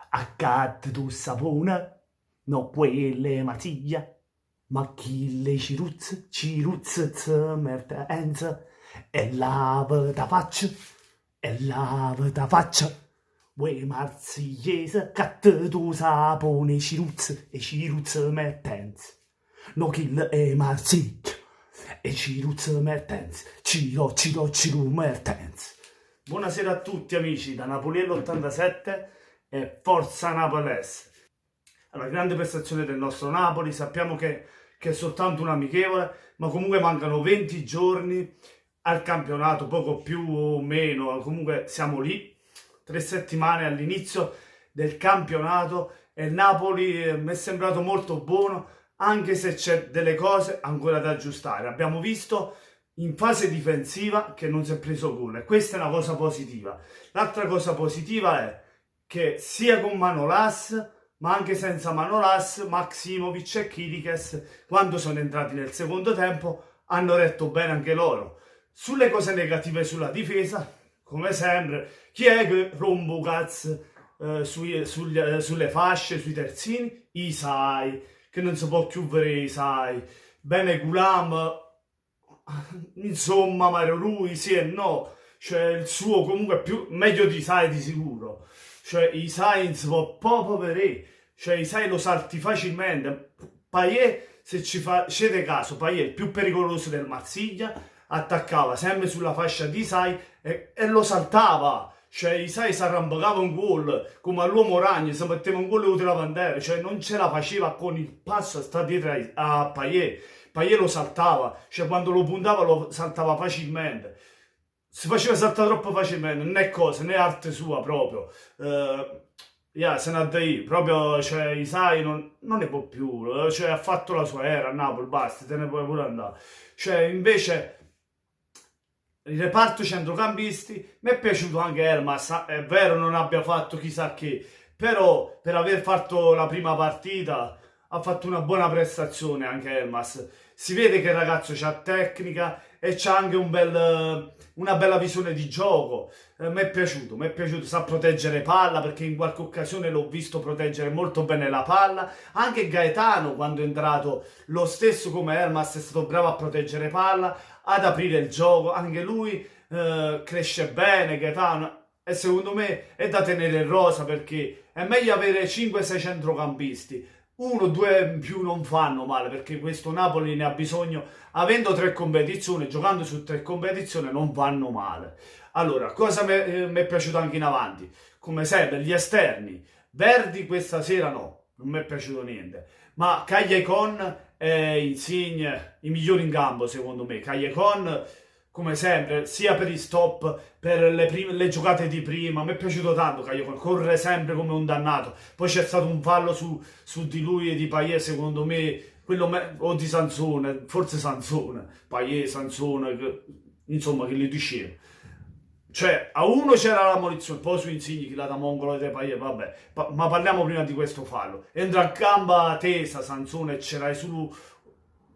Accade tu sapone, no quelle matiglia, ma chi le ciruzze, merda enza, e lava da faccia, e lava da faccia. Uè marzigliese, catte tu sapone, ciruzze, e ciruzze mertenze. No kill e marzicchio, e ciruzze mertenze, ciru mertenze. Buonasera a tutti amici da Napoliello 87 e Forza Napolese. Allora, grande prestazione del nostro Napoli, sappiamo che è soltanto un amichevole, ma comunque mancano 20 giorni al campionato, poco più o meno, comunque siamo lì, 3 settimane all'inizio del campionato e il Napoli mi è sembrato molto buono, anche se c'è delle cose ancora da aggiustare. Abbiamo visto in fase difensiva che non si è preso gol e questa è una cosa positiva. L'altra cosa positiva è che sia con Manolas ma anche senza Manolas, Maksimovic e Kirikes, quando sono entrati nel secondo tempo, hanno retto bene anche loro. Sulle cose negative sulla difesa, come sempre, chi è che rompe cazzo sulle fasce, sui terzini? Isai, che non si può più vedere Isai. Bene Gulam, insomma, Mario lui, sì e no. Cioè il suo comunque più meglio di Isai di sicuro. Cioè Isai non si può proprio vedere. Cioè Isai lo salti facilmente. Payet, se ci facete caso, Payet è il più pericoloso del Marsiglia, attaccava sempre sulla fascia di Isai e lo saltava. Cioè Isai si arrampicava un gol come all'uomo ragno, si metteva un gol e la bandera, cioè non ce la faceva con il passo a stare dietro a Payet. Payet lo saltava, cioè quando lo puntava lo saltava facilmente. Si faceva saltare troppo facilmente, né cosa, né arte sua proprio. Se ne andò io, proprio, cioè, Isai non ne può più, cioè, ha fatto la sua era a Napoli, basta, te ne puoi pure andare. Cioè, invece, il reparto centrocampisti, mi è piaciuto anche Elmas, è vero non abbia fatto chissà che, però per aver fatto la prima partita ha fatto una buona prestazione anche Elmas. Si vede che il ragazzo ha tecnica e c'ha anche una bella visione di gioco. Mi è piaciuto, sa proteggere palla perché in qualche occasione l'ho visto proteggere molto bene la palla. Anche Gaetano quando è entrato, lo stesso come Elmas, è stato bravo a proteggere palla, ad aprire il gioco. Anche lui cresce bene, Gaetano. E secondo me è da tenere in rosa perché è meglio avere 5-6 centrocampisti. Uno o due in più non fanno male perché questo Napoli ne ha bisogno, avendo 3 competizioni, giocando su 3 competizioni non vanno male. Allora, cosa mi è piaciuto anche in avanti? Come sempre, gli esterni. Verdi questa sera no, non mi è piaciuto niente. Ma Callecon e Insigne, i migliori in campo secondo me. Callecon, come sempre, sia per i stop, per le giocate di prima, mi è piaciuto tanto Callecon, corre sempre come un dannato. Poi c'è stato un fallo su di lui e di Payet, secondo me, o di Sansone, forse Sansone, Payet, Sansone, insomma, che li diceva. Cioè, a uno c'era la munizione, poi su Insigne, chi la da Mongolo e De Payet, vabbè. Ma parliamo prima di questo fallo. Entra a gamba tesa Sansone e c'era su...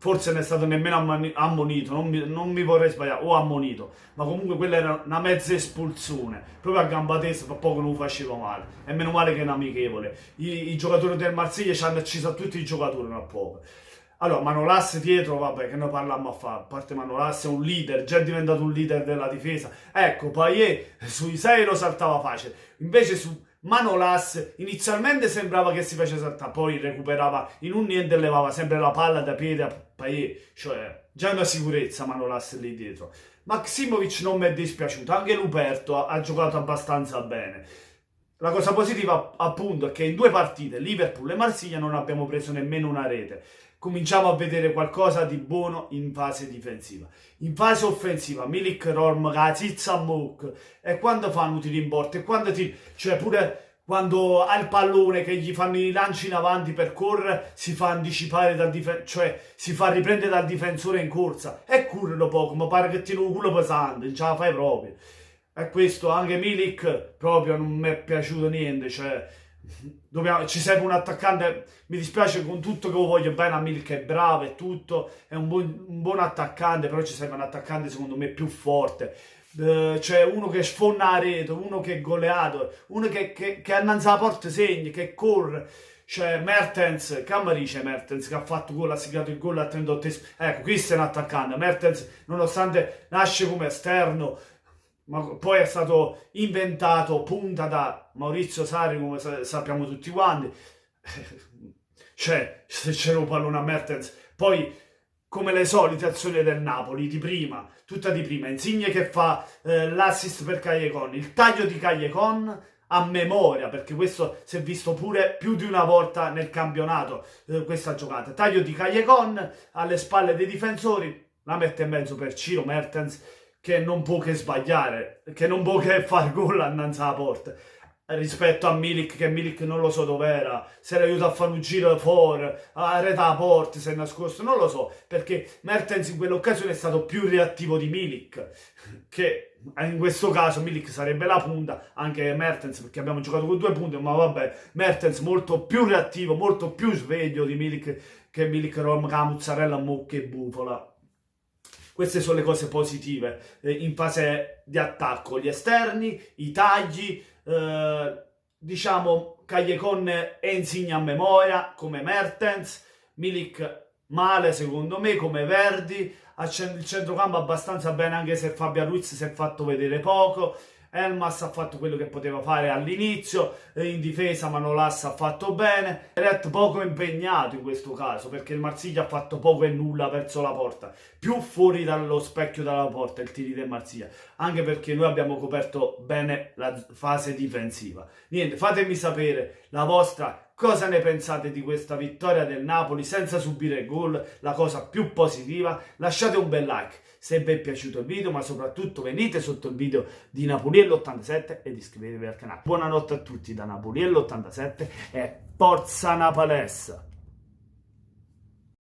Forse non è stato nemmeno ammonito, non mi vorrei sbagliare, o ammonito, ma comunque quella era una mezza espulsione, proprio a gamba tesa, per poco non faceva male, e meno male che è un amichevole. I giocatori del Marsiglia ci hanno ucciso tutti i giocatori, non a poco. Allora, Manolas dietro, vabbè, che ne parliamo a fare? A parte Manolas è un leader, già è diventato un leader della difesa. Ecco, Payet sui 6 lo saltava facile, invece su Manolas inizialmente sembrava che si facesse saltare, poi recuperava in un niente e levava sempre la palla da piede a Payet, cioè già una sicurezza Manolas lì dietro. Maksimovic non mi è dispiaciuto, anche Luperto ha giocato abbastanza bene. La cosa positiva appunto è che in 2 partite, Liverpool e Marsiglia, non abbiamo preso nemmeno una rete. Cominciamo a vedere qualcosa di buono in fase difensiva. In fase offensiva, Milik Rom, Zizzamuk, e quando fanno tiri in porta, e quando cioè pure quando ha il pallone che gli fanno i lanci in avanti per correre, si fa anticipare cioè si fa riprendere dal difensore in corsa, e corrono poco, ma pare che tiene un culo pesante, non ce la fai proprio. E questo anche Milik proprio non mi è piaciuto niente, cioè ci serve un attaccante, mi dispiace con tutto che lo voglio bene a Milik, è bravo e tutto, è un buon attaccante, però ci serve un attaccante secondo me più forte, c'è uno che sfonda la rete, uno che è goleato, uno che annanzi la porta segna, che corre. C'è Mertens, che dice Mertens che ha fatto gol, ha segnato il gol al 38esimo. Ecco, questo è un attaccante. Mertens, nonostante nasce come esterno, ma poi è stato inventato punta da Maurizio Sarri, come sappiamo tutti quanti. Cioè, se c'era un pallone a Mertens, poi come le solite azioni del Napoli di prima, tutta di prima, Insigne che fa l'assist per Callecon, il taglio di Callecon a memoria, perché questo si è visto pure più di una volta nel campionato, questa giocata, taglio di Callecon alle spalle dei difensori, la mette in mezzo per Ciro Mertens, che non può che sbagliare, che non può che fare gol annanzi alla porta. Rispetto a Milik, che Milik non lo so dov'era, se l'aiuta a fare un giro fuori, a rete a porta, si è nascosto, non lo so, perché Mertens in quell'occasione è stato più reattivo di Milik, che in questo caso Milik sarebbe la punta, anche Mertens, perché abbiamo giocato con 2 punte, ma vabbè, Mertens molto più reattivo, molto più sveglio di Milik, che Milik rom la mozzarella mucca e bufola. Queste sono le cose positive in fase di attacco, gli esterni, i tagli, diciamo Callecon e Insigne a memoria come Mertens, Milik male secondo me come Verdi, il centrocampo abbastanza bene anche se Fabian Ruiz si è fatto vedere poco, Elmas ha fatto quello che poteva fare all'inizio, in difesa Manolas ha fatto bene, Ret poco impegnato in questo caso perché il Marsiglia ha fatto poco e nulla verso la porta, più fuori dallo specchio della porta il tiri del Marsiglia, anche perché noi abbiamo coperto bene la fase difensiva. Niente, fatemi sapere la vostra, cosa ne pensate di questa vittoria del Napoli senza subire gol, la cosa più positiva. Lasciate un bel like se vi è piaciuto il video, ma soprattutto venite sotto il video di Napoliello87 ed iscrivetevi al canale. Buonanotte a tutti da Napoliello87 e Forza Napalessa!